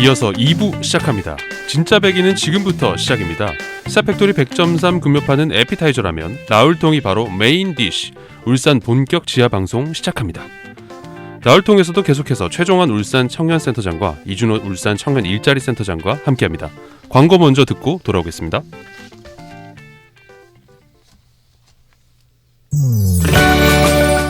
이어서 2부 시작합니다. 진짜 백이는 지금부터 시작입니다. 스타팩토리 100.3 금요파는 에피타이저라면 나울통이 바로 메인 디쉬. 울산 본격 지하 방송 시작합니다. 나울통에서도 계속해서 최종환 울산 청년센터장과 이준호 울산 청년 일자리 센터장과 함께합니다. 광고 먼저 듣고 돌아오겠습니다.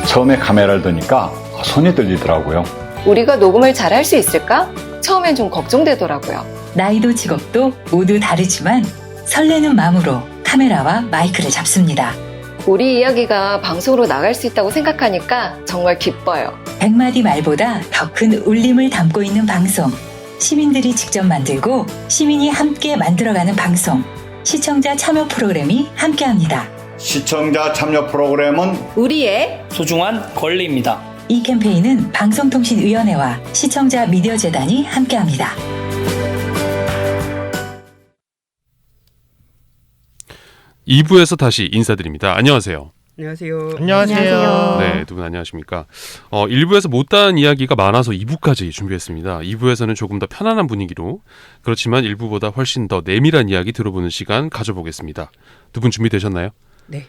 처음에 카메라를 드니까 손이 떨리더라고요. 우리가 녹음을 잘할 수 있을까? 처음엔 좀 걱정되더라고요. 나이도 직업도 모두 다르지만 설레는 마음으로 카메라와 마이크를 잡습니다. 우리 이야기가 방송으로 나갈 수 있다고 생각하니까 정말 기뻐요. 100마디 말보다 더 큰 울림을 담고 있는 방송. 시민들이 직접 만들고 시민이 함께 만들어가는 방송. 시청자 참여 프로그램이 함께합니다. 시청자 참여 프로그램은 우리의 소중한 권리입니다. 이 캠페인은 방송통신위원회와 시청자 미디어재단이 함께합니다. (2부에서) 다시 인사드립니다. 안녕하세요. 안녕하세요. 안녕하세요. 네, 두 분 안녕하십니까. 1부에서 못다한 이야기가 많아서 2부까지 준비했습니다. 2부에서는 조금 더 편안한 분위기로, 그렇지만 1부보다 훨씬 더 내밀한 이야기 들어보는 시간 가져보겠습니다. 두 분 준비되셨나요? 네.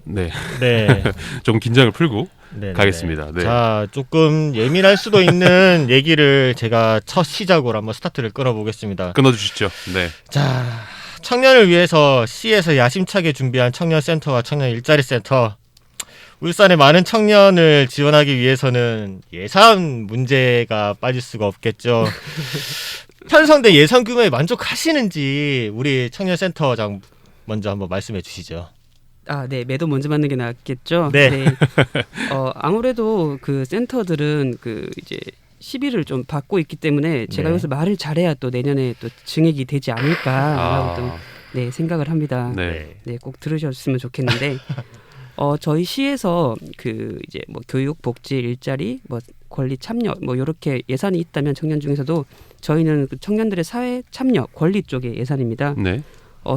네. 네. 조금 긴장을 풀고 네네네. 가겠습니다. 네. 자, 조금 예민할 수도 있는 얘기를 제가 첫 시작으로 한번 스타트를 끊어보겠습니다. 끊어주시죠. 네. 자, 청년을 위해서 시에서 야심차게 준비한 청년센터와 청년 일자리 센터. 울산의 많은 청년을 지원하기 위해서는 예산 문제가 빠질 수가 없겠죠. 편성된 예산 규모에 만족하시는지 우리 청년센터장 먼저 한번 말씀해 주시죠. 네, 매도 먼저 받는 게 낫겠죠. 네. 아무래도 그 센터들은 그 이제 시비를 좀 받고 있기 때문에 제가 네. 여기서 말을 잘해야 또 내년에 또 증액이 되지 않을까라고 또 생각을 합니다. 네. 네, 꼭 들으셨으면 좋겠는데 저희 시에서 그 이제 뭐 교육, 복지, 일자리, 뭐 권리 참여 뭐 이렇게 예산이 있다면 청년 중에서도 저희는 그 청년들의 사회 참여 권리 쪽의 예산입니다. 네.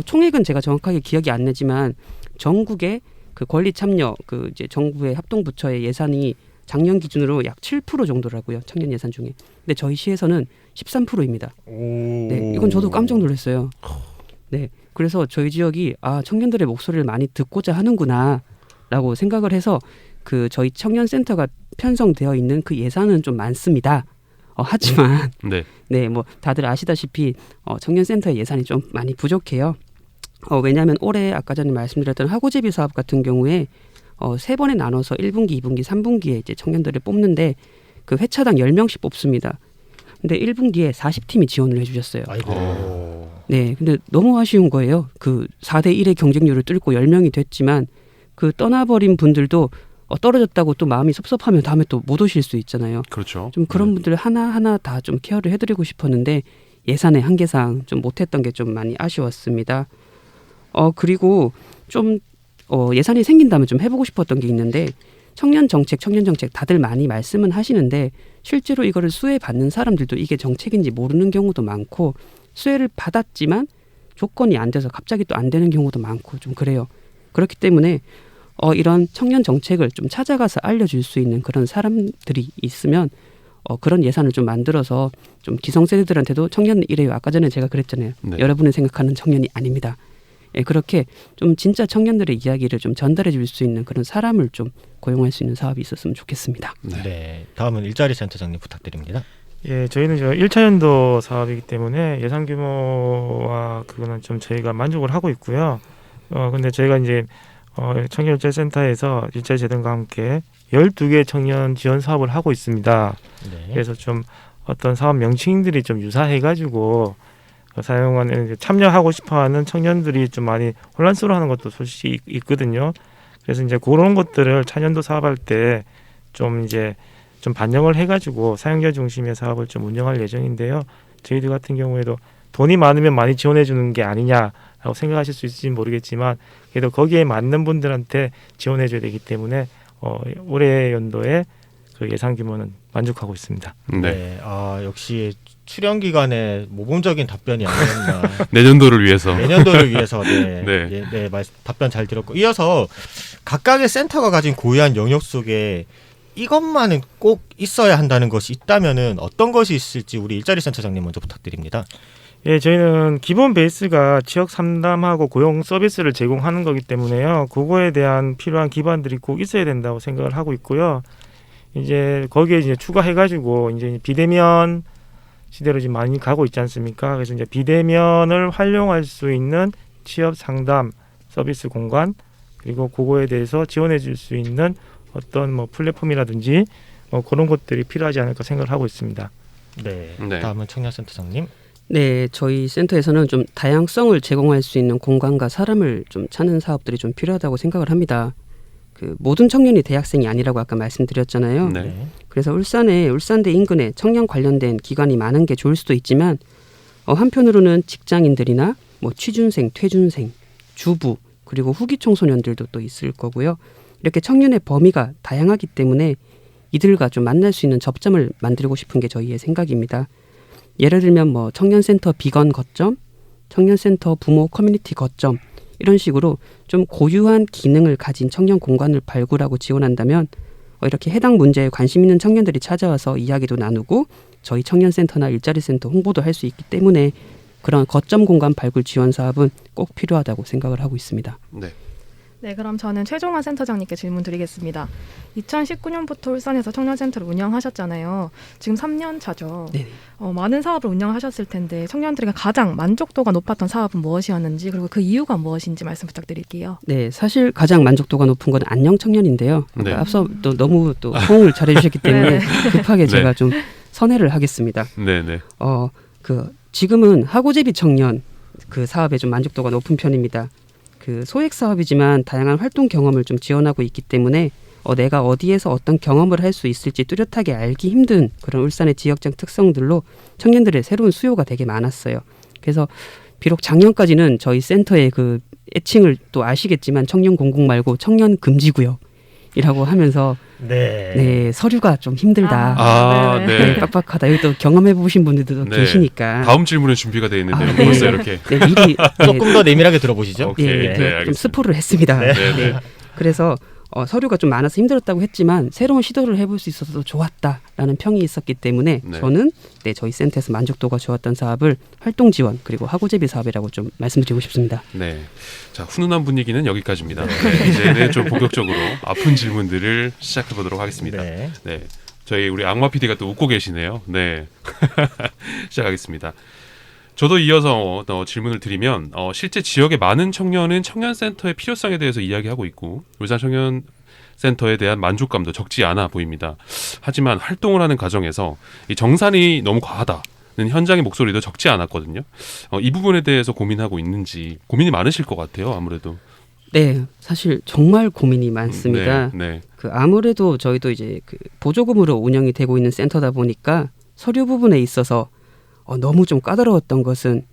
총액은 제가 정확하게 기억이 안 나지만 전국의 그 권리 참여 그 이제 정부의 합동부처의 예산이 작년 기준으로 약 7% 정도라고요. 청년 예산 중에. 근데 저희 시에서는 13%입니다. 네, 이건 저도 깜짝 놀랐어요. 네, 그래서 저희 지역이 청년들의 목소리를 많이 듣고자 하는구나라고 생각을 해서 그 저희 청년센터가 편성되어 있는 그 예산은 좀 많습니다. 하지만 네, 뭐 다들 아시다시피 청년센터의 예산이 좀 많이 부족해요. 왜냐하면 올해 아까 전에 말씀드렸던 하고제비 사업 같은 경우에 3번에 나눠서 1분기, 2분기, 3분기에 이제 청년들을 뽑는데 그 회차당 10명씩 뽑습니다. 근데 1분기에 40팀이 지원을 해주셨어요. 아이고. 네, 근데 너무 아쉬운 거예요. 그 4대 1의 경쟁률을 뚫고 10명이 됐지만 그 떠나버린 분들도 떨어졌다고 또 마음이 섭섭하면 다음에 또 못 오실 수 있잖아요. 그렇죠. 좀 그런 분들 하나하나 다 좀 케어를 해드리고 싶었는데 예산의 한계상 좀 못했던 게 좀 많이 아쉬웠습니다. 그리고 좀 예산이 생긴다면 좀 해보고 싶었던 게 있는데 청년 정책 다들 많이 말씀은 하시는데 실제로 이거를 수혜받는 사람들도 이게 정책인지 모르는 경우도 많고 수혜를 받았지만 조건이 안 돼서 갑자기 또 안 되는 경우도 많고 좀 그래요. 그렇기 때문에 이런 청년 정책을 좀 찾아가서 알려줄 수 있는 그런 사람들이 있으면 그런 예산을 좀 만들어서 좀 기성세대들한테도 청년은 이래요. 아까 전에 제가 그랬잖아요. 네. 여러분이 생각하는 청년이 아닙니다. 예, 그렇게 좀 진짜 청년들의 이야기를 좀 전달해 줄 수 있는 그런 사람을 좀 고용할 수 있는 사업이 있었으면 좋겠습니다. 네. 다음은 일자리 센터장님 부탁드립니다. 예, 저희는 1차연도 사업이기 때문에 예산 규모와 그거는 좀 저희가 만족을 하고 있고요. 근데 저희가 이제 청년일자리센터에서 일자리 재단과 함께 12개 청년 지원 사업을 하고 있습니다. 네. 그래서 좀 어떤 사업 명칭들이 좀 유사해가지고 사용하는 참여하고 싶어하는 청년들이 좀 많이 혼란스러워하는 것도 솔직히 있거든요. 그래서 이제 그런 것들을 차년도 사업할 때 좀 이제 좀 반영을 해가지고 사용자 중심의 사업을 좀 운영할 예정인데요. 저희들 같은 경우에도 돈이 많으면 많이 지원해 주는 게 아니냐라고 생각하실 수 있을지 모르겠지만 그래도 거기에 맞는 분들한테 지원해 줘야 되기 때문에 올해 연도에 그 예산 규모는 만족하고 있습니다. 네. 역시 출연 기간에 모범적인 답변이 아니었나. 내년도를 위해서. 내년도를 위해서 답변 잘 들었고 이어서 각각의 센터가 가진 고유한 영역 속에 이것만은 꼭 있어야 한다는 것이 있다면은 어떤 것이 있을지 우리 일자리 센터장님 먼저 부탁드립니다. 예, 저희는 기본 베이스가 지역 상담하고 고용 서비스를 제공하는 거기 때문에요. 그거에 대한 필요한 기반들이 꼭 있어야 된다고 생각을 하고 있고요. 이제 거기에 이제 추가해가지고 이제 비대면 시대로 지금 많이 가고 있지 않습니까? 그래서 이제 비대면을 활용할 수 있는 취업 상담 서비스 공간 그리고 그거에 대해서 지원해줄 수 있는 어떤 뭐 플랫폼이라든지 그런 것들이 필요하지 않을까 생각을 하고 있습니다. 네. 네. 다음은 청년센터장님. 네, 저희 센터에서는 좀 다양성을 제공할 수 있는 공간과 사람을 좀 찾는 사업들이 좀 필요하다고 생각을 합니다. 그 모든 청년이 대학생이 아니라고 아까 말씀드렸잖아요. 네. 그래서 울산대 인근에 청년 관련된 기관이 많은 게 좋을 수도 있지만 한편으로는 직장인들이나 뭐 취준생, 퇴준생, 주부 그리고 후기 청소년들도 또 있을 거고요. 이렇게 청년의 범위가 다양하기 때문에 이들과 좀 만날 수 있는 접점을 만들고 싶은 게 저희의 생각입니다. 예를 들면 뭐 청년센터 비건 거점, 청년센터 부모 커뮤니티 거점 이런 식으로 좀 고유한 기능을 가진 청년 공간을 발굴하고 지원한다면 이렇게 해당 문제에 관심 있는 청년들이 찾아와서 이야기도 나누고 저희 청년센터나 일자리센터 홍보도 할 수 있기 때문에 그런 거점 공간 발굴 지원 사업은 꼭 필요하다고 생각을 하고 있습니다. 네. 네, 그럼 저는 최종환 센터장님께 질문 드리겠습니다. 2019년부터 울산에서 청년센터를 운영하셨잖아요. 지금 3년 차죠. 네. 많은 사업을 운영하셨을 텐데 청년들에게 가장 만족도가 높았던 사업은 무엇이었는지 그리고 그 이유가 무엇인지 말씀 부탁드릴게요. 네, 사실 가장 만족도가 높은 건 안녕 청년인데요. 네. 앞서 또 너무 또 호응을 잘해주셨기 때문에 급하게 제가 좀 선회를 하겠습니다. 네네. 지금은 하고제비 청년 그 사업에 좀 만족도가 높은 편입니다. 그 소액 사업이지만 다양한 활동 경험을 좀 지원하고 있기 때문에 내가 어디에서 어떤 경험을 할 수 있을지 뚜렷하게 알기 힘든 그런 울산의 지역적 특성들로 청년들의 새로운 수요가 되게 많았어요. 그래서 비록 작년까지는 저희 센터의 그 애칭을 또 아시겠지만 청년 공공 말고 청년 금지 구역이라고 하면서 네, 서류가 좀 힘들다. 네. 빡빡하다. 여기 또 경험해 보신 분들도 네. 계시니까. 다음 질문은 준비가 되어 있는데요. 네. 벌써 이렇게. 네, 미리 조금 더 내밀하게 들어보시죠. 오케이. 네, 좀 알겠습니다. 스포를 했습니다. 네. 그래서 서류가 좀 많아서 힘들었다고 했지만 새로운 시도를 해볼 수 있어서 좋았다라는 평이 있었기 때문에 네. 저는 저희 센터에서 만족도가 좋았던 사업을 활동 지원 그리고 하고제비 사업이라고 좀 말씀드리고 싶습니다. 네. 자, 훈훈한 분위기는 여기까지입니다. 네, 이제는 좀 본격적으로 아픈 질문들을 시작해 보도록 하겠습니다. 네. 네. 저희 우리 악마 PD가 또 웃고 계시네요. 네. 시작하겠습니다. 저도 이어서 질문을 드리면 실제 지역의 많은 청년은 청년센터의 필요성에 대해서 이야기하고 있고 울산 청년센터에 대한 만족감도 적지 않아 보입니다. 하지만 활동을 하는 과정에서 이 정산이 너무 과하다는 현장의 목소리도 적지 않았거든요. 이 부분에 대해서 고민하고 있는지 고민이 많으실 것 같아요. 아무래도. 네, 사실 정말 고민이 많습니다. 네. 아무래도 저희도 이제 그 보조금으로 운영이 되고 있는 센터다 보니까 서류 부분에 있어서 너무 좀 까다로웠던 것은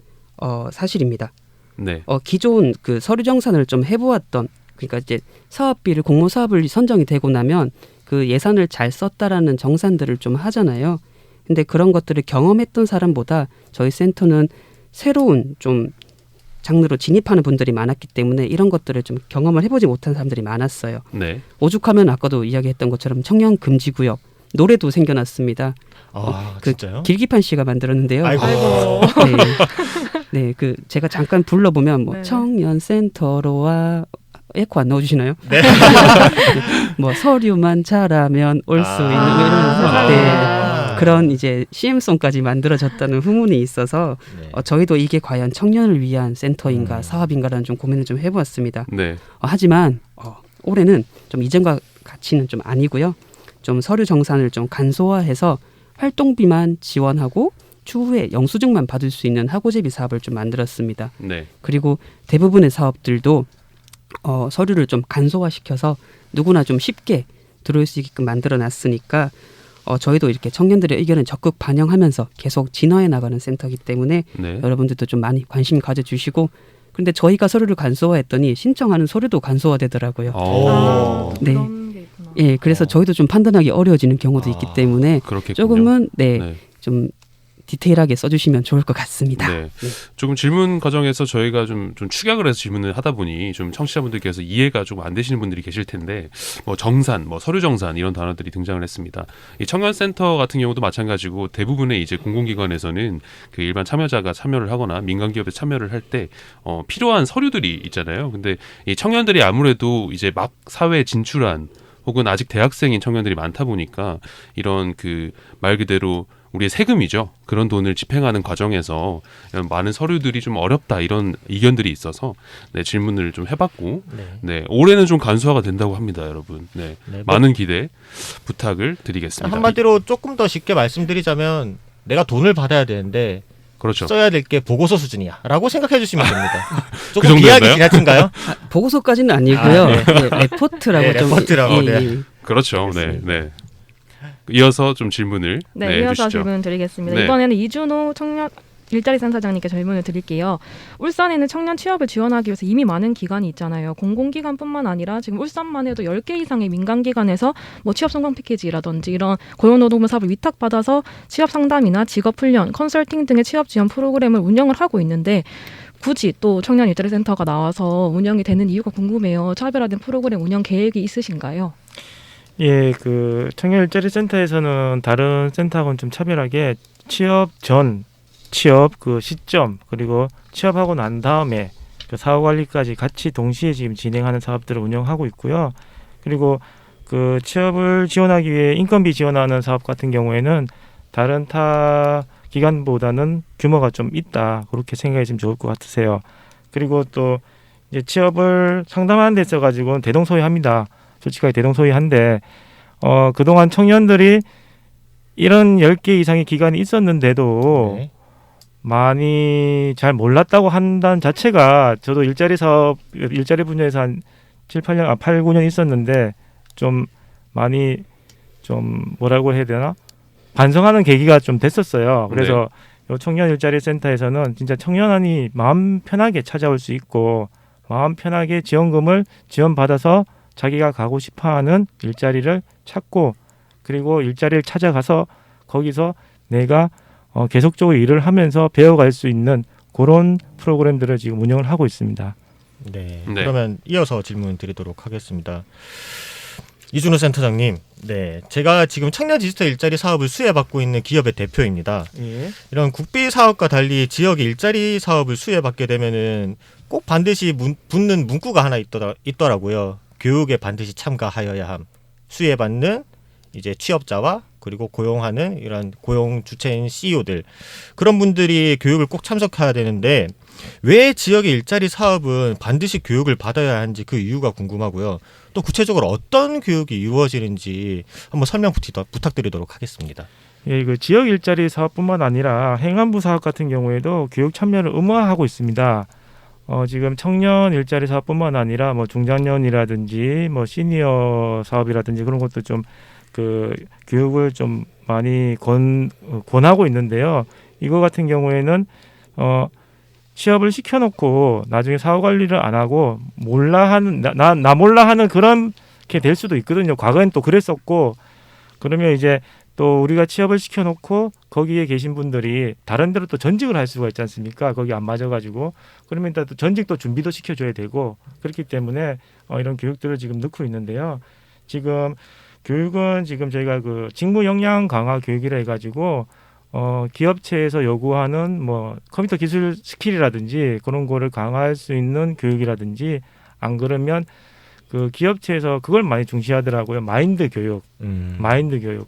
사실입니다. 네. 기존 그 서류 정산을 좀 해보았던 그러니까 이제 사업비를 공모 사업을 선정이 되고 나면 그 예산을 잘 썼다라는 정산들을 좀 하잖아요. 근데 그런 것들을 경험했던 사람보다 저희 센터는 새로운 좀 장르로 진입하는 분들이 많았기 때문에 이런 것들을 좀 경험을 해보지 못한 사람들이 많았어요. 네. 오죽하면 아까도 이야기했던 것처럼 청년 금지 구역 노래도 생겨났습니다. 진짜요? 길기판 씨가 만들었는데요. 아이고. 네, 그 제가 잠깐 불러보면 뭐 네. 청년센터로 와 에코 안 넣어주시나요? 네. 뭐 서류만 잘하면 올 수 있는 뭐 이러면서 네, 그런 이제 CM송까지 만들어졌다는 후문이 있어서 저희도 이게 과연 청년을 위한 센터인가 사업인가라는 좀 고민을 좀 해보았습니다. 네. 하지만 올해는 좀 이전과 같이는 좀 아니고요. 좀 서류 정산을 좀 간소화해서 활동비만 지원하고 추후에 영수증만 받을 수 있는 하고제비 사업을 좀 만들었습니다. 네. 그리고 대부분의 사업들도 서류를 좀 간소화시켜서 누구나 좀 쉽게 들어올 수 있게끔 만들어놨으니까 저희도 이렇게 청년들의 의견을 적극 반영하면서 계속 진화해 나가는 센터이기 때문에 네. 여러분들도 좀 많이 관심 가져주시고 그런데 저희가 서류를 간소화했더니 신청하는 서류도 간소화되더라고요. 네. 그런 게 있구나. 예, 그래서 저희도 좀 판단하기 어려워지는 경우도 있기 때문에 그렇겠군요. 조금은 네. 좀 디테일하게 써주시면 좋을 것 같습니다. 네. 조금 질문 과정에서 저희가 좀 축약을 해서 질문을 하다 보니 좀 청취자분들께서 이해가 좀 안 되시는 분들이 계실 텐데 뭐 정산, 뭐 서류 정산 이런 단어들이 등장을 했습니다. 이 청년센터 같은 경우도 마찬가지고 대부분의 이제 공공기관에서는 그 일반 참여자가 참여를 하거나 민간 기업에 참여를 할 때 필요한 서류들이 있잖아요. 근데 이 청년들이 아무래도 이제 막 사회에 진출한 혹은 아직 대학생인 청년들이 많다 보니까 이런 그 말 그대로 우리의 세금이죠. 그런 돈을 집행하는 과정에서 이런 많은 서류들이 좀 어렵다 이런 의견들이 있어서 네, 질문을 좀 해봤고 네, 올해는 좀 간소화가 된다고 합니다, 여러분. 네, 많은 기대 부탁을 드리겠습니다. 한마디로 조금 더 쉽게 말씀드리자면 내가 돈을 받아야 되는데 그렇죠. 써야 될 게 보고서 수준이야라고 생각해 주시면 됩니다. 조금 그 정도였나요? 비약이 지나친가요? 보고서까지는 아니고요. 레포트라고 네, 좀 레포트라고, 네. 그렇죠. 네, 네. 이어서 좀 질문을 네, 이어서 해주시죠. 질문 드리겠습니다. 네. 이번에는 이준호 청년 일자리 센터장님께 질문을 드릴게요. 울산에는 청년 취업을 지원하기 위해서 이미 많은 기관이 있잖아요. 공공기관뿐만 아니라 지금 울산만 해도 10개 이상의 민간기관에서 뭐 취업 성공 패키지라든지 이런 고용노동부 사업을 위탁받아서 취업 상담이나 직업 훈련, 컨설팅 등의 취업 지원 프로그램을 운영을 하고 있는데 굳이 또 청년 일자리 센터가 나와서 운영이 되는 이유가 궁금해요. 차별화된 프로그램 운영 계획이 있으신가요? 예, 그 청년 일자리 센터에서는 다른 센터하고는 좀 차별하게 취업 전, 취업 그 시점 그리고 취업하고 난 다음에 그 사후 관리까지 같이 동시에 지금 진행하는 사업들을 운영하고 있고요. 그리고 그 취업을 지원하기 위해 인건비 지원하는 사업 같은 경우에는 다른 타 기관보다는 규모가 좀 있다 그렇게 생각하시면 좋을 것 같으세요. 그리고 또 이제 취업을 상담하는 데 있어 가지고는 대동소이합니다. 솔직하게 대동소이한데 그동안 청년들이 이런 10개 이상의 기관이 있었는데도 네. 많이 잘 몰랐다고 한다는 자체가 저도 일자리 분야에서 한 8, 9년 있었는데 좀 많이 좀 뭐라고 해야 되나? 반성하는 계기가 좀 됐었어요. 그래서 요 청년 일자리 센터에서는 진짜 청년안이 마음 편하게 찾아올 수 있고 마음 편하게 지원금을 지원받아서 자기가 가고 싶어하는 일자리를 찾고 그리고 일자리를 찾아가서 거기서 내가 계속적으로 일을 하면서 배워갈 수 있는 그런 프로그램들을 지금 운영을 하고 있습니다. 네. 네. 그러면 이어서 질문 드리도록 하겠습니다. 이준호 센터장님, 네, 제가 지금 청년 디지털 일자리 사업을 수혜받고 있는 기업의 대표입니다. 예. 이런 국비 사업과 달리 지역의 일자리 사업을 수혜받게 되면은 꼭 반드시 붙는 문구가 하나 있더라고요. 교육에 반드시 참가하여야 함. 수혜받는 이제 취업자와 그리고 고용하는 이런 고용 주체인 CEO들 그런 분들이 교육을 꼭 참석해야 되는데 왜 지역의 일자리 사업은 반드시 교육을 받아야 하는지 그 이유가 궁금하고요. 또 구체적으로 어떤 교육이 이루어지는지 한번 설명 부탁드리도록 하겠습니다. 예, 그 지역 일자리 사업뿐만 아니라 행안부 사업 같은 경우에도 교육 참여를 의무화하고 있습니다. 지금 청년 일자리 사업뿐만 아니라 뭐 중장년이라든지 뭐 시니어 사업이라든지 그런 것도 좀 그 교육을 좀 많이 권하고 있는데요. 이거 같은 경우에는 취업을 시켜놓고 나중에 사후 관리를 안 하고 나 몰라 하는 그런 게 될 수도 있거든요. 과거엔 또 그랬었고 그러면 이제 또 우리가 취업을 시켜놓고 거기에 계신 분들이 다른 데로 또 전직을 할 수가 있지 않습니까? 거기 안 맞아가지고 그러면 또 전직도 준비도 시켜줘야 되고 그렇기 때문에 이런 교육들을 지금 넣고 있는데요. 지금 교육은 지금 저희가 그 직무 역량 강화 교육이라 해가지고 기업체에서 요구하는 뭐 컴퓨터 기술 스킬이라든지 그런 거를 강화할 수 있는 교육이라든지 안 그러면 그 기업체에서 그걸 많이 중시하더라고요. 마인드 교육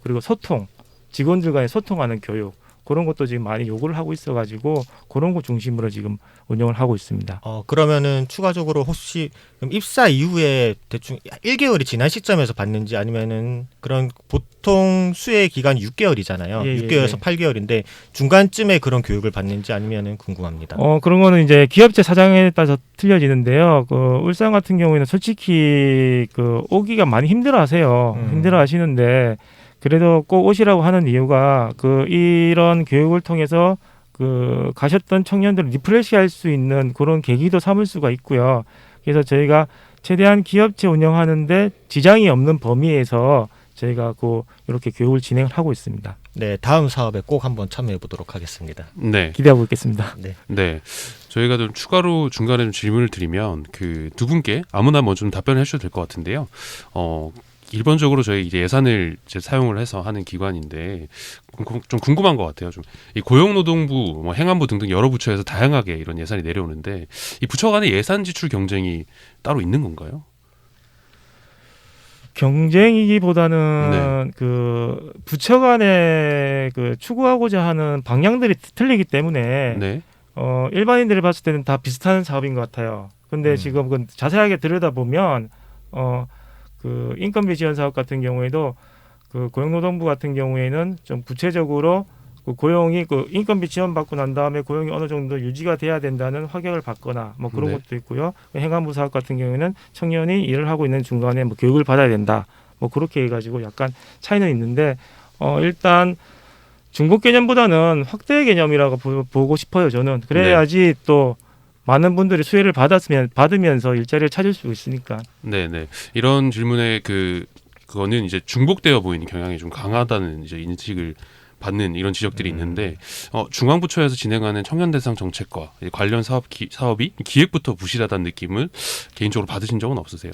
그리고 소통 직원들 간의 소통하는 교육 그런 것도 지금 많이 요구를 하고 있어가지고 그런 거 중심으로 지금 운영을 하고 있습니다. 그러면은 추가적으로 혹시 그럼 입사 이후에 대충 1개월이 지난 시점에서 받는지 아니면은 그런 보통 수혜 기간이 6개월이잖아요. 예, 6개월에서 8개월인데 중간쯤에 그런 교육을 받는지 아니면은 궁금합니다. 그런 거는 이제 기업체 사장에 따라서 틀려지는데요. 그 울산 같은 경우에는 솔직히 그 오기가 많이 힘들어하세요. 힘들어하시는데 그래도 꼭 오시라고 하는 이유가 그 이런 교육을 통해서 그 가셨던 청년들을 리프레시할 수 있는 그런 계기도 삼을 수가 있고요. 그래서 저희가 최대한 기업체 운영하는데 지장이 없는 범위에서 저희가 이렇게 교육을 진행을 하고 있습니다. 네, 다음 사업에 꼭 한번 참여해 보도록 하겠습니다. 네. 기대하고 있겠습니다. 네. 네. 저희가 좀 추가로 중간에 좀 질문을 드리면 그 두 분께 아무나 뭐 좀 답변을 해주셔도 될 것 같은데요. 일반적으로 저희 이제 예산을 이제 사용을 해서 하는 기관인데 좀 궁금한 것 같아요. 좀 이 고용노동부, 뭐 행안부 등등 여러 부처에서 다양하게 이런 예산이 내려오는데 이 부처 간의 예산 지출 경쟁이 따로 있는 건가요? 경쟁이기보다는 그 부처 간에 그 추구하고자 하는 방향들이 틀리기 때문에 네. 일반인들이 봤을 때는 다 비슷한 사업인 것 같아요. 근데 지금 그 자세하게 들여다보면 그 인건비 지원 사업 같은 경우에도 그 고용노동부 같은 경우에는 좀 구체적으로 그 고용이 그 인건비 지원 받고 난 다음에 고용이 어느 정도 유지가 돼야 된다는 확약을 받거나 뭐 그런 네. 것도 있고요. 행안부 사업 같은 경우에는 청년이 일을 하고 있는 중간에 뭐 교육을 받아야 된다. 뭐 그렇게 해가지고 약간 차이는 있는데 일단 중복 개념보다는 확대 개념이라고 보고 싶어요. 저는 그래야지 또 많은 분들이 수혜를 받으면서 일자리를 찾을 수 있으니까. 네네. 이런 질문에 그거는 이제 중복되어 보이는 경향이 좀 강하다는 이제 인식을 받는 이런 지적들이 있는데 중앙부처에서 진행하는 청년 대상 정책과 관련 사업이 기획부터 부실하다는 느낌을 개인적으로 받으신 적은 없으세요?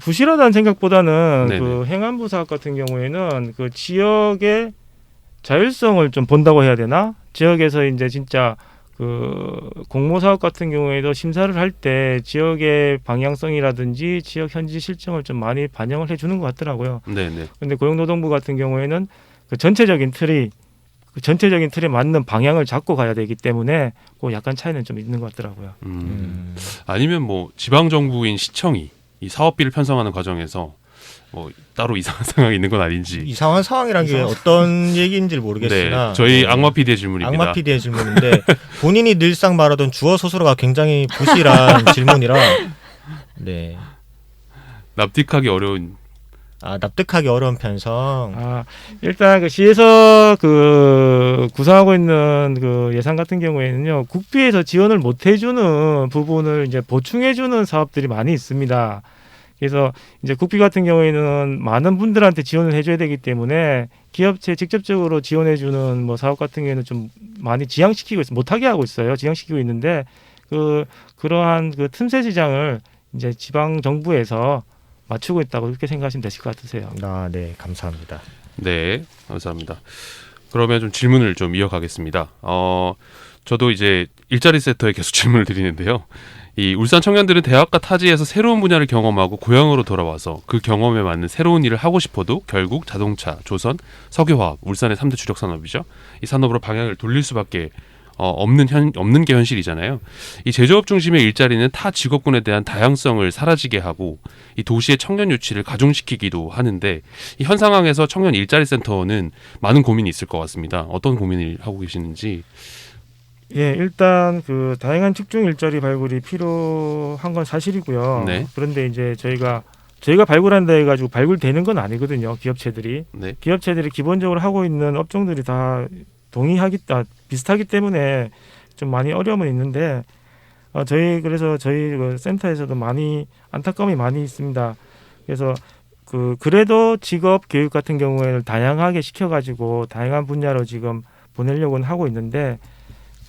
부실하다는 생각보다는 네네. 그 행안부 사업 같은 경우에는 그 지역의 자율성을 좀 본다고 해야 되나? 지역에서 이제 진짜 그 공모 사업 같은 경우에도 심사를 할 때 지역의 방향성이라든지 지역 현지 실정을 좀 많이 반영을 해주는 것 같더라고요. 네네. 근데 고용노동부 같은 경우에는 그 전체적인 틀에 맞는 방향을 잡고 가야 되기 때문에 그 약간 차이는 좀 있는 것 같더라고요. 아니면 뭐 지방 정부인 시청이 이 사업비를 편성하는 과정에서 뭐 따로 이상한 상황이 있는 건 아닌지. 이상한 상황이란 게 어떤 얘기인지 모르겠으나 네, 저희 악마 PD의 질문입니다. 악마 PD의 질문인데 본인이 늘상 말하던 주어 소설어가 굉장히 부실한 질문이라 네. 납득하기 어려운. 납득하기 어려운 편성. 일단 그 시에서 그 구상하고 있는 그 예산 같은 경우에는요, 국비에서 지원을 못 해주는 부분을 이제 보충해주는 사업들이 많이 있습니다. 그래서 이제 국비 같은 경우에는 많은 분들한테 지원을 해줘야 되기 때문에 기업체에 직접적으로 지원해주는 뭐 사업 같은 경우에는 좀 많이 지양시키고 있어요. 못하게 하고 있어요. 지양시키고 있는데 그러한 그 틈새 시장을 이제 지방 정부에서 맞추고 있다고 그렇게 생각하시면 되실 것 같으세요. 네, 감사합니다. 네, 감사합니다. 그러면 좀 질문을 좀 이어가겠습니다. 저도 이제 일자리 세터에 계속 질문을 드리는데요. 이 울산 청년들은 대학과 타지에서 새로운 분야를 경험하고 고향으로 돌아와서 그 경험에 맞는 새로운 일을 하고 싶어도 결국 자동차, 조선, 석유화학, 울산의 3대 주력 산업이죠. 이 산업으로 방향을 돌릴 수밖에 없는 게 현실이잖아요. 이 제조업 중심의 일자리는 타 직업군에 대한 다양성을 사라지게 하고 이 도시의 청년 유치를 가중시키기도 하는데 이 현 상황에서 청년 일자리 센터는 많은 고민이 있을 것 같습니다. 어떤 고민을 하고 계시는지. 예, 일단 그 다양한 직종 일자리 발굴이 필요한 건 사실이고요. 네. 그런데 이제 저희가 발굴한다 해가지고 발굴되는 건 아니거든요. 기업체들이 기본적으로 하고 있는 업종들이 다 비슷하기 때문에 좀 많이 어려움은 있는데 그래서 저희 그 센터에서도 많이 안타까움이 많이 있습니다. 그래서 그래도 직업 교육 같은 경우에는 다양하게 시켜가지고 다양한 분야로 지금 보내려고는 하고 있는데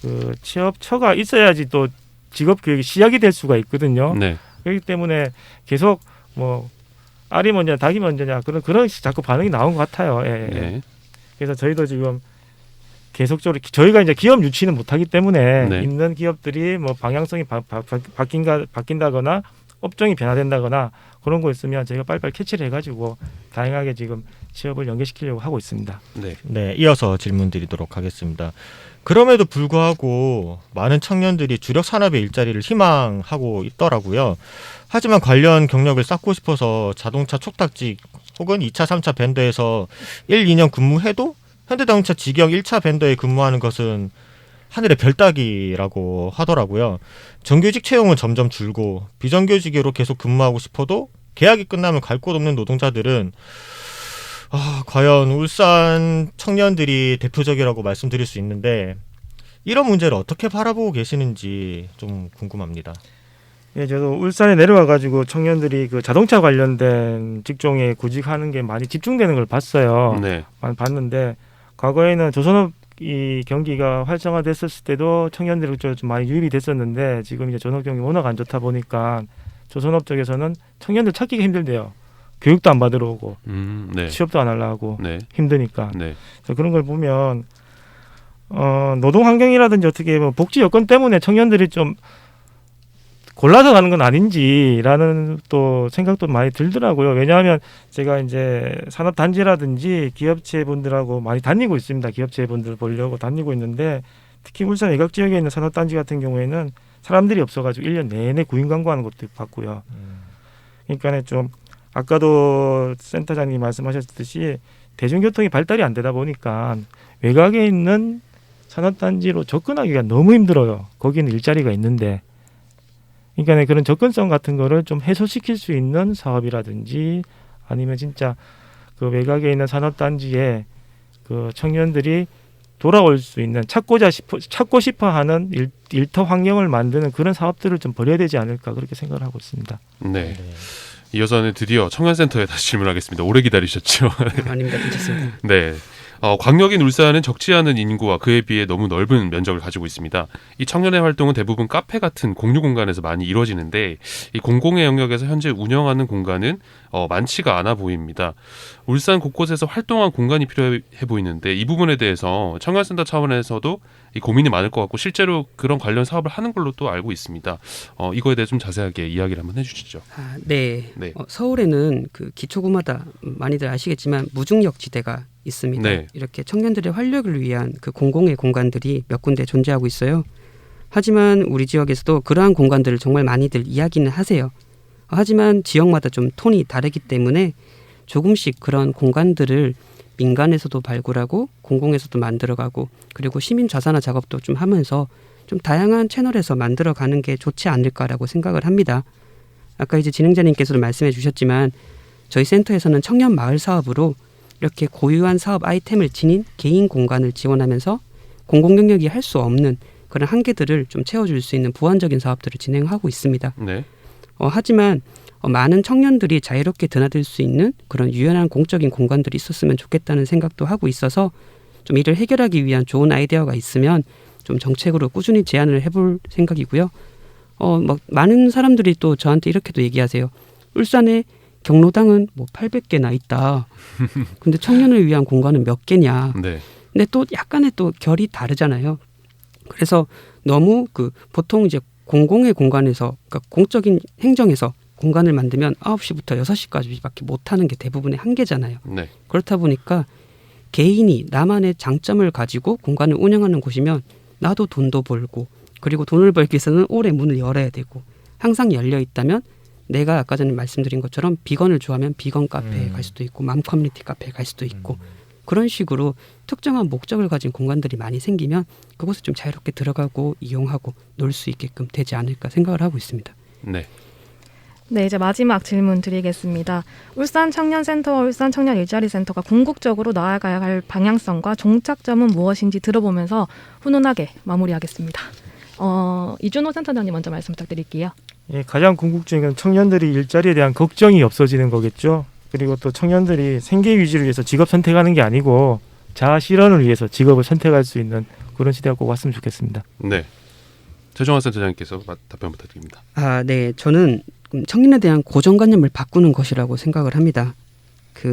그 취업처가 있어야지 또 직업 교육이 시작이 될 수가 있거든요. 네. 그렇기 때문에 계속 뭐 알이 먼저냐 닭이 먼저냐 그런 자꾸 반응이 나온 것 같아요. 예. 네. 그래서 저희도 지금 계속적으로 저희가 이제 기업 유치는 못하기 때문에 네. 있는 기업들이 뭐 방향성이 바뀐다거나 업종이 변화된다거나 그런 거 있으면 저희가 빨리빨리 캐치를 해가지고 다양하게 지금 취업을 연계시키려고 하고 있습니다. 네, 이어서 질문 드리도록 하겠습니다. 그럼에도 불구하고 많은 청년들이 주력 산업의 일자리를 희망하고 있더라고요. 하지만 관련 경력을 쌓고 싶어서 자동차 촉탁직 혹은 2차, 3차 벤더에서 1, 2년 근무해도 현대자동차 직영 1차 벤더에 근무하는 것은 하늘의 별 따기라고 하더라고요. 정규직 채용은 점점 줄고 비정규직으로 계속 근무하고 싶어도 계약이 끝나면 갈 곳 없는 노동자들은 과연 울산 청년들이 대표적이라고 말씀드릴 수 있는데 이런 문제를 어떻게 바라보고 계시는지 좀 궁금합니다. 예, 저도 울산에 내려와가지고 청년들이 그 자동차 관련된 직종에 구직하는 게 많이 집중되는 걸 봤어요. 네. 많이 봤는데 과거에는 조선업 이 경기가 활성화됐었을 때도 청년들이 좀 많이 유입이 됐었는데 지금 이제 전업 경기 워낙 안 좋다 보니까 조선업 쪽에서는 청년들 찾기가 힘들대요. 교육도 안 받으러 오고 네. 취업도 안 하려고 네. 힘드니까. 네. 그래서 그런 걸 보면 노동 환경이라든지 어떻게 뭐 복지 여건 때문에 청년들이 좀 골라서 가는 건 아닌지라는 또 생각도 많이 들더라고요. 왜냐하면 제가 이제 산업단지라든지 기업체분들하고 많이 다니고 있습니다. 기업체분들 보려고 다니고 있는데 특히 울산 외곽 지역에 있는 산업단지 같은 경우에는 사람들이 없어가지고 1년 내내 구인 광고하는 것도 봤고요. 그러니까 좀 아까도 센터장님 말씀하셨듯이 대중교통이 발달이 안 되다 보니까 외곽에 있는 산업단지로 접근하기가 너무 힘들어요. 거기는 일자리가 있는데. 그러니까 그런 접근성 같은 거를 좀 해소시킬 수 있는 사업이라든지 아니면 진짜 그 외곽에 있는 산업단지에 그 청년들이 돌아올 수 있는 찾고 싶어 하는 일터 환경을 만드는 그런 사업들을 좀 벌여야 되지 않을까 그렇게 생각을 하고 있습니다. 네. 이어서는 드디어 청년센터에 다시 질문하겠습니다. 오래 기다리셨죠? 아닙니다. 괜찮습니다. 네. 광역인 울산은 적지 않은 인구와 그에 비해 너무 넓은 면적을 가지고 있습니다. 이 청년의 활동은 대부분 카페 같은 공유 공간에서 많이 이루어지는데 이 공공의 영역에서 현재 운영하는 공간은 많지가 않아 보입니다. 울산 곳곳에서 활동한 공간이 필요해 보이는데 이 부분에 대해서 청년센터 차원에서도 이 고민이 많을 것 같고 실제로 그런 관련 사업을 하는 걸로 또 알고 있습니다. 이거에 대해 좀 자세하게 이야기를 한번 해주시죠. 네. 네. 서울에는 그 기초구마다 많이들 아시겠지만 무중력 지대가 있습니다. 네. 이렇게 청년들의 활력을 위한 그 공공의 공간들이 몇 군데 존재하고 있어요. 하지만 우리 지역에서도 그러한 공간들을 정말 많이들 이야기는 하세요. 하지만 지역마다 좀 톤이 다르기 때문에 조금씩 그런 공간들을 민간에서도 발굴하고 공공에서도 만들어가고 그리고 시민 자산화 작업도 좀 하면서 좀 다양한 채널에서 만들어가는 게 좋지 않을까라고 생각을 합니다. 아까 이제 진행자님께서도 말씀해 주셨지만 저희 센터에서는 청년 마을 사업으로 이렇게 고유한 사업 아이템을 지닌 개인 공간을 지원하면서 공공 영역이 할 수 없는 그런 한계들을 좀 채워줄 수 있는 보완적인 사업들을 진행하고 있습니다. 네. 하지만 많은 청년들이 자유롭게 드나들 수 있는 그런 유연한 공적인 공간들이 있었으면 좋겠다는 생각도 하고 있어서 좀 이를 해결하기 위한 좋은 아이디어가 있으면 좀 정책으로 꾸준히 제안을 해볼 생각이고요. 많은 사람들이 또 저한테 이렇게도 얘기하세요. 울산에 경로당은 뭐 800개나 있다. 근데 청년을 위한 공간은 몇 개냐. 네. 근데 또 약간의 또 결이 다르잖아요. 그래서 너무 보통 이제 공공의 공간에서 그러니까 공적인 행정에서 공간을 만들면 9시부터 6시까지밖에 못하는 게 대부분의 한계잖아요. 네. 그렇다 보니까 개인이 나만의 장점을 가지고 공간을 운영하는 곳이면 나도 돈도 벌고 그리고 돈을 벌기 위해서는 오래 문을 열어야 되고 항상 열려 있다면 내가 아까 전에 말씀드린 것처럼 비건을 좋아하면 비건 카페에 갈 수도 있고 맘 커뮤니티 카페에 갈 수도 있고 그런 식으로 특정한 목적을 가진 공간들이 많이 생기면 그곳에 좀 자유롭게 들어가고 이용하고 놀 수 있게끔 되지 않을까 생각을 하고 있습니다. 네. 네, 이제 마지막 질문 드리겠습니다. 울산 청년센터와 울산 청년 일자리 센터가 궁극적으로 나아가야 할 방향성과 종착점은 무엇인지 들어보면서 훈훈하게 마무리하겠습니다. 이준호 센터장님 먼저 말씀 부탁드릴게요. 예, 가장 궁극적인 건 청년들이 일자리에 대한 걱정이 없어지는 거겠죠. 그리고 또 청년들이 생계 유지를 위해서 직업 선택하는 게 아니고 자아 실현을 위해서 직업을 선택할 수 있는 그런 시대가 꼭 왔으면 좋겠습니다. 네. 최종환 센터장님께서 답변 부탁드립니다. 네, 저는 청년에 대한 고정관념을 바꾸는 것이라고 생각을 합니다.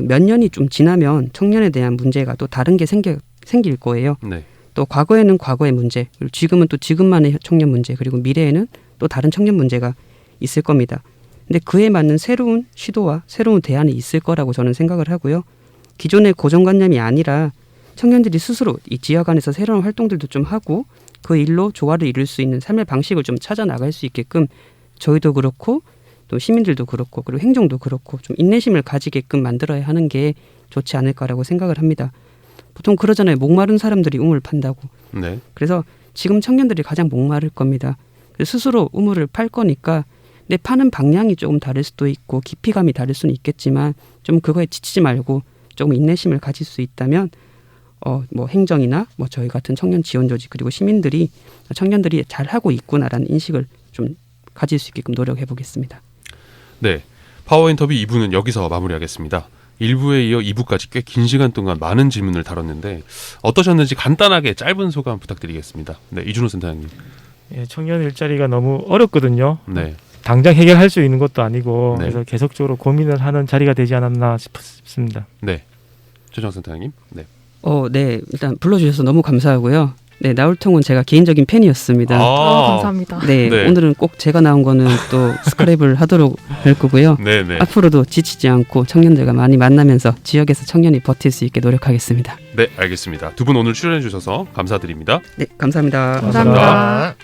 몇 년이 좀 지나면 청년에 대한 문제가 또 다른 게 생길 거예요. 네. 또 과거에는 과거의 문제, 그리고 지금은 또 지금만의 청년 문제, 그리고 미래에는 또 다른 청년 문제가 있을 겁니다. 근데 그에 맞는 새로운 시도와 새로운 대안이 있을 거라고 저는 생각을 하고요. 기존의 고정관념이 아니라 청년들이 스스로 이 지역 안에서 새로운 활동들도 좀 하고 그 일로 조화를 이룰 수 있는 삶의 방식을 좀 찾아 나갈 수 있게끔 저희도 그렇고 또 시민들도 그렇고 그리고 행정도 그렇고 좀 인내심을 가지게끔 만들어야 하는 게 좋지 않을까라고 생각을 합니다. 보통 그러잖아요. 목마른 사람들이 우물 판다고. 네. 그래서 지금 청년들이 가장 목마를 겁니다. 스스로 우물을 팔 거니까 내 파는 방향이 조금 다를 수도 있고 깊이감이 다를 수는 있겠지만 좀 그거에 지치지 말고 조금 인내심을 가질 수 있다면 행정이나 저희 같은 청년 지원 조직 그리고 시민들이 청년들이 잘 하고 있구나라는 인식을 좀 가질 수 있게끔 노력해 보겠습니다. 네, 파워 인터뷰 2부는 여기서 마무리하겠습니다. 1부에 이어 2부까지 꽤 긴 시간 동안 많은 질문을 다뤘는데 어떠셨는지 간단하게 짧은 소감 부탁드리겠습니다. 네, 이준호 센터장님. 예, 청년 일자리가 너무 어렵거든요. 네, 당장 해결할 수 있는 것도 아니고 네. 그래서 계속적으로 고민을 하는 자리가 되지 않았나 싶습니다. 네, 최정 센터장님. 네. 네, 일단 불러주셔서 너무 감사하고요. 네, 나울통은 제가 개인적인 팬이었습니다. 감사합니다. 네, 네. 오늘은 꼭 제가 나온 거는 또 스크랩을 하도록 할 거고요. 네, 네. 앞으로도 지치지 않고 청년들과 많이 만나면서 지역에서 청년이 버틸 수 있게 노력하겠습니다. 네, 알겠습니다. 두 분 오늘 출연해 주셔서 감사드립니다. 네, 감사합니다. 감사합니다.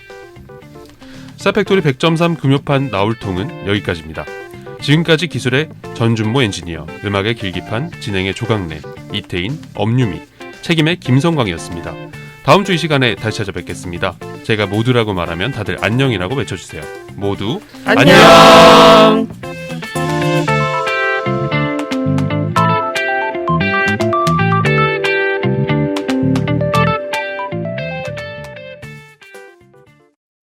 스타팩토리 100.3 금요판 나울통은 여기까지입니다. 지금까지 기술의 전준모 엔지니어, 음악의 길기판, 진행의 조강래, 이태인, 엄유미, 책임의 김성광이었습니다. 다음 주 이 시간에 다시 찾아뵙겠습니다. 제가 모두라고 말하면 다들 안녕이라고 외쳐주세요. 모두 안녕!